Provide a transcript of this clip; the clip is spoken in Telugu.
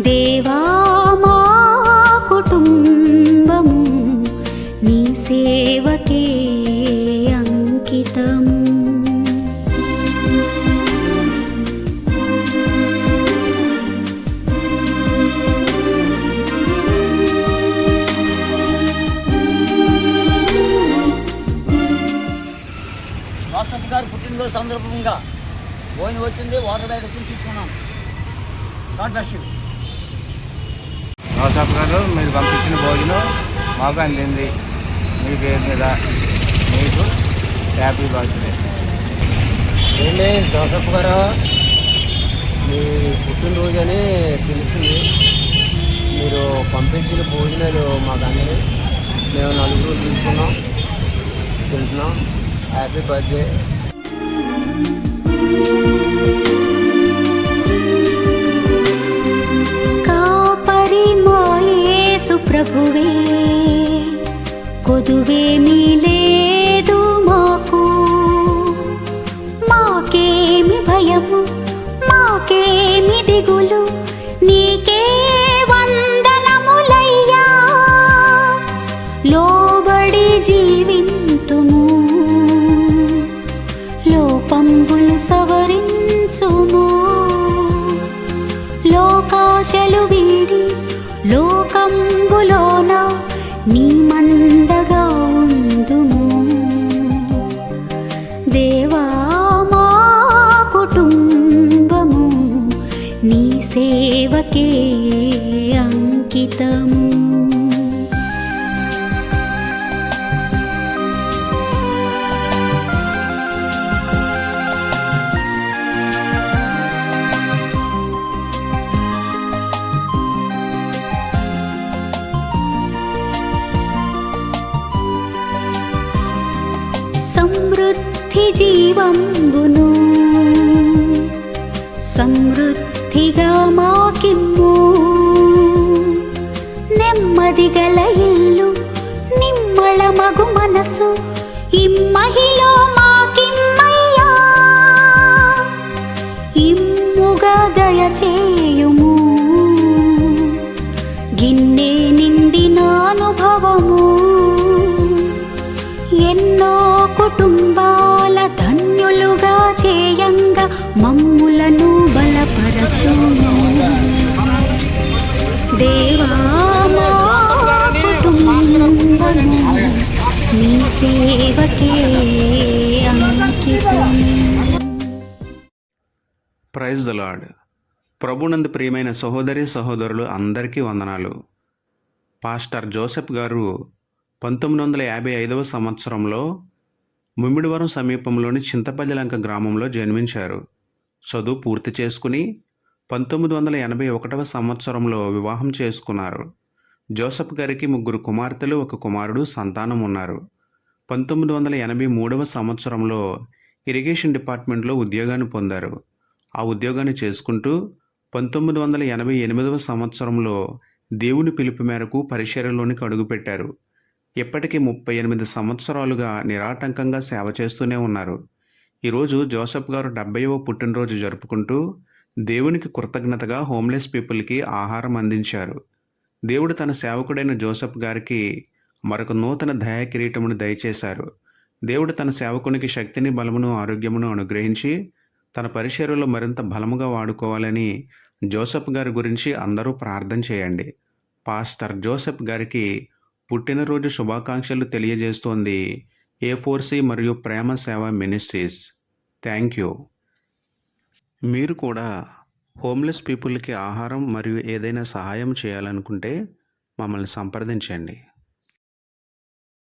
దేవా మా కుటుంబము నీ సేవకే అంకితము. జోసెఫ్ గారు పుట్టినరోజు సందర్భంగా భోజనం వచ్చింది, వాటర్ బ్యాగ్ వచ్చి తీసుకున్నాం. God bless you. జోసెఫ్ గారు మీరు పంపించిన భోజనం మాకు అందింది. మీ పేరు మీద మీకు హ్యాపీ బర్త్డే. ఏంటి జోసెఫ్ గారు, మీ పుట్టినరోజు అని తెలుస్తుంది. మీరు పంపించిన భోజనాలు మాకు అందింది. మేము నలుగురు తీసుకున్నాం, తింటున్నాం. Happy birthday. కాపరి మా యేసు ప్రభువే, కొదువేమీ లేదు మాకు. మాకేమి భయము, మాకేమి దిగులు, నీకే వందనములయ్యా. లోబడి జీవింతుము, లోపంబులు సవరించుము. లోకాశలు వీడి లోకంబులోన నీ మందగా ఉందుము. దేవా మా కుటుంబము నీ సేవకే అంకితము. సమృద్ధి జీవంబును సమృద్ధిగా మాకిమ్ము. నెమ్మది గల ఇల్లు, నిమ్మళ మగు మనసు ఇమ్మహిలో మాకిమ్మయ్యా. ఇమ్ముగా దయచేయుము, గిన్నె నిండిన అనుభవము. ఎన్నో కుటుంబాల ధన్యులుగా చేయంగా మమ్ములను బలపరచును. దేవా మా కుటుంబము నీ సేవకే అంకితం. Praise the lord. ప్రభునందు ప్రియమైన సహోదరి సహోదరులు అందరికీ వందనాలు. పాస్టర్ జోసెఫ్ గారు 1955 సంవత్సరంలో ముమ్మిడివరం సమీపంలోని చింతపల్లిలంక గ్రామంలో జన్మించారు. చదువు పూర్తి చేసుకుని 1981 సంవత్సరంలో వివాహం చేసుకున్నారు. జోసెఫ్ గారికి 3 కుమార్తెలు, 1 కుమారుడు సంతానం ఉన్నారు. 1983 సంవత్సరంలో ఇరిగేషన్ డిపార్ట్మెంట్లో ఉద్యోగాన్ని పొందారు. ఆ ఉద్యోగాన్ని చేసుకుంటూ 1988 సంవత్సరంలో దేవుని పిలుపు మేరకు పరిచర్యలోనికి అడుగుపెట్టారు. ఇప్పటికీ 38 సంవత్సరాలుగా నిరాటంకంగా సేవ చేస్తూనే ఉన్నారు. ఈరోజు జోసెఫ్ గారు 70వ పుట్టినరోజు జరుపుకుంటూ దేవునికి కృతజ్ఞతగా హోమ్లెస్ పీపుల్కి ఆహారం అందించారు. దేవుడు తన సేవకుడైన జోసెఫ్ గారికి మరొక నూతన దయా కిరీటమును దయచేశారు. దేవుడు తన సేవకునికి శక్తిని, బలమును, ఆరోగ్యమును అనుగ్రహించి తన పరిచర్యలో మరింత బలముగా వాడుకోవాలని జోసెఫ్ గారి గురించి అందరూ ప్రార్థన చేయండి. పాస్టర్ జోసెఫ్ గారికి పుట్టినరోజు శుభాకాంక్షలు తెలియజేస్తోంది A4C మరియు ప్రేమ సేవ మినిస్ట్రీస్. Thank you. మీరు కూడా హోమ్లెస్ పీపుల్కి ఆహారం మరియు ఏదైనా సహాయం చేయాలనుకుంటే మమ్మల్ని సంప్రదించండి.